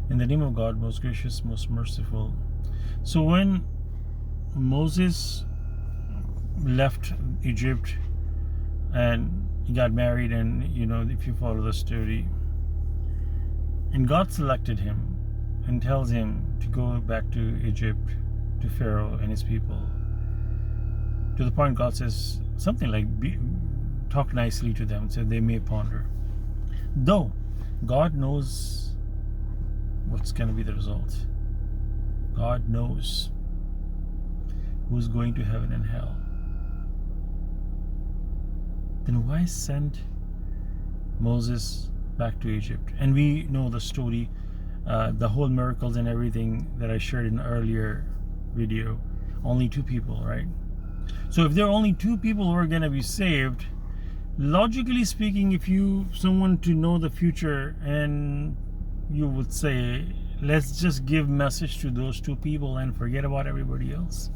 In the name of God, most gracious, most merciful. So when Moses left Egypt and he got married, and if you follow the story, and God selected him and tells him to go back to Egypt, to Pharaoh and his people. To the point God says something like, talk nicely to them so they may ponder. Though God knows what's going to be the result. God knows who's going to heaven and hell. Then why send Moses back to Egypt? And we know the story, the whole miracles and everything that I shared in an earlier video. Only 2 people, right? So if there are only 2 people who are going to be saved, logically speaking, if someone to know the future, and you would say, let's just give message to those 2 people and forget about everybody else.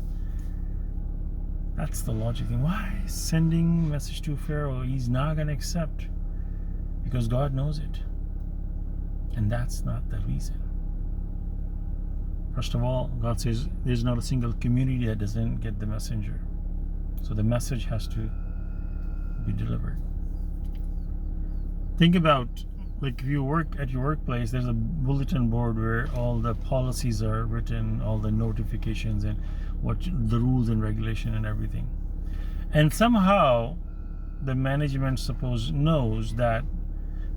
That's the logic. Why sending message to Pharaoh? He's not going to accept, because God knows it. And that's not the reason. First of all, God says there's not a single community that doesn't get the messenger. So the message has to be delivered. Think about, like, if you work at your workplace, there's a bulletin board where all the policies are written, all the notifications, and what the rules and regulation and everything. And somehow the management knows that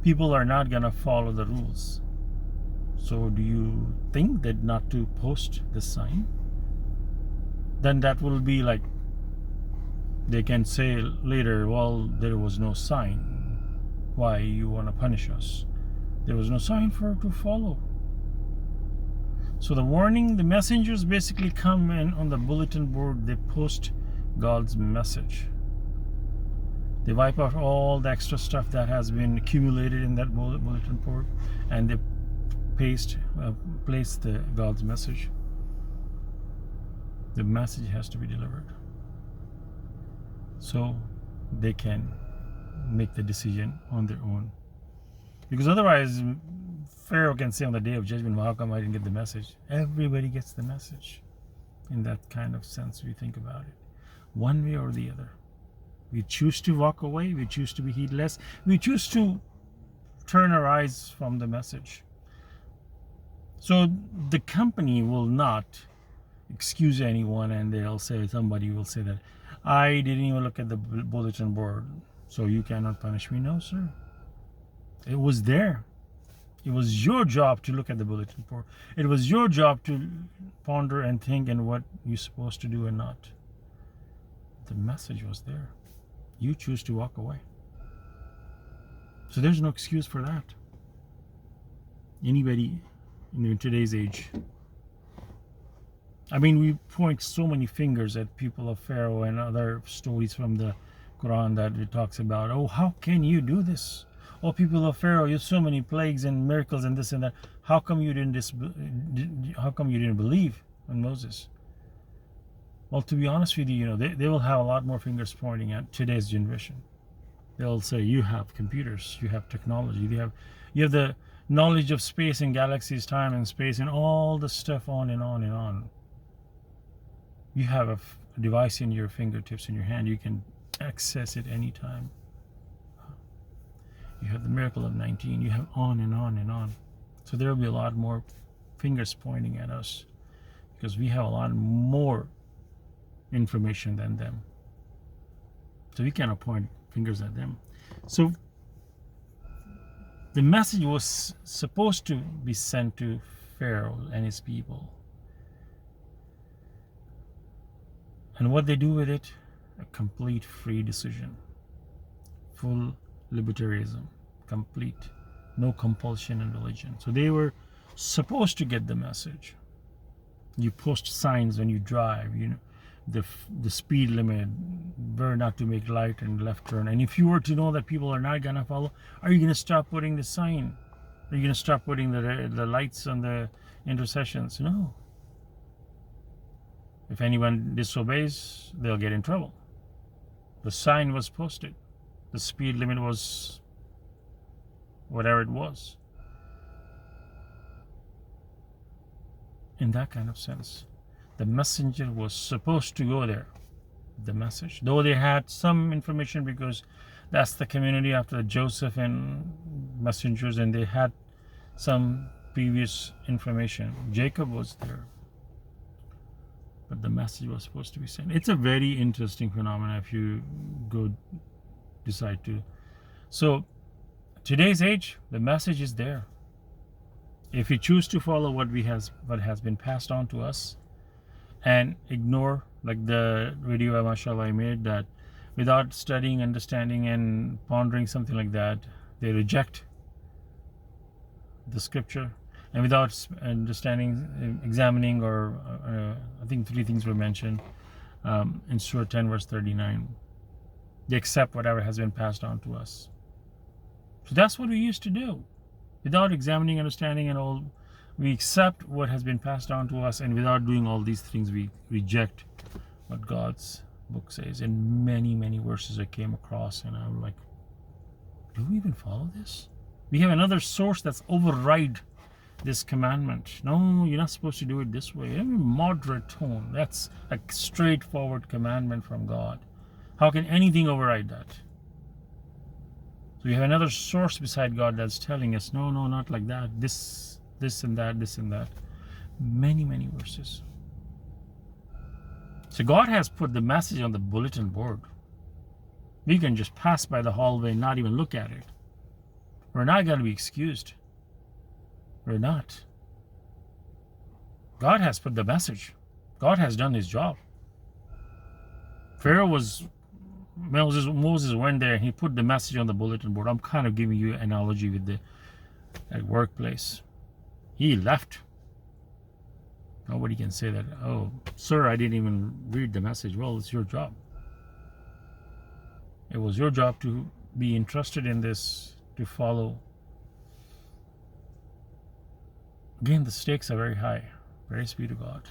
people are not going to follow the rules. So do you think that not to post the sign? Then that will be like, they can say later, well, there was no sign. Why you want to punish us? There was no sign to follow. So the warning, the messengers basically come in on the bulletin board. They post God's message. They wipe out all the extra stuff that has been accumulated in that bulletin board, and they place the God's message. The message has to be delivered, so they can make the decision on their own. Because otherwise, Pharaoh can say on the day of judgment, well, how come I didn't get the message? Everybody gets the message. In that kind of sense, we think about it. One way or the other. We choose to walk away. We choose to be heedless. We choose to turn our eyes from the message. So the company will not excuse anyone, and somebody will say that, I didn't even look at the bulletin board, so you cannot punish me. No, sir. It was there. It was your job to look at the bulletin board. It was your job to ponder and think and what you're supposed to do and not. The message was there. You choose to walk away. So there's no excuse for that. Anybody in today's age. I mean, we point so many fingers at people of Pharaoh and other stories from the Quran that it talks about, oh, how can you do this? Oh, people of Pharaoh, you have so many plagues and miracles and this and that. How come you didn't believe in Moses? Well, to be honest with you, they will have a lot more fingers pointing at today's generation. They'll say, you have computers, you have technology, you have the knowledge of space and galaxies, time and space, and all the stuff on and on and on. You have a device in your fingertips, in your hand. You can access it anytime. You have the miracle of 19. You have on and on and on. So there will be a lot more fingers pointing at us because we have a lot more information than them. So we cannot point fingers at them. So the message was supposed to be sent to Pharaoh and his people. And what they do with it, a complete free decision. Full libertarianism. Complete. No compulsion in religion. So they were supposed to get the message. You post signs when you drive, the speed limit, where not to make right and left turn. And if you were to know that people are not going to follow, are you going to stop putting the sign? Are you going to stop putting the lights on the intersections? No. If anyone disobeys, they'll get in trouble. The sign was posted. The speed limit was whatever it was. in that kind of sense. The messenger was supposed to go there, the message, though they had some information, because that's the community after Joseph and messengers, and they had some previous information. Jacob was there, but the message was supposed to be sent. It's a very interesting phenomenon if you go decide to. So today's age, the message is there. If we choose to follow what has been passed on to us, and ignore, like the video mashallah I made, that without studying, understanding, and pondering something like that, they reject the scripture, and without understanding, examining, or I think 3 things were mentioned in Surah 10 verse 39. They accept whatever has been passed on to us. So that's what we used to do. Without examining, understanding, and all, we accept what has been passed on to us, and without doing all these things, we reject what God's book says. And many, many verses I came across, and I'm like, do we even follow this? We have another source that's override this commandment. No, you're not supposed to do it this way. In a moderate tone. That's a straightforward commandment from God. How can anything override that? So we have another source beside God that's telling us, no, not like that. This and that. Many, many verses. So God has put the message on the bulletin board. We can just pass by the hallway and not even look at it. We're not going to be excused. We're not. God has put the message. God has done his job. Moses went there and he put the message on the bulletin board. I'm kind of giving you an analogy with the workplace. He left. Nobody can say that, oh, sir, I didn't even read the message. Well, it's your job. It was your job to be interested in this, to follow. Again, the stakes are very high. Praise be to God.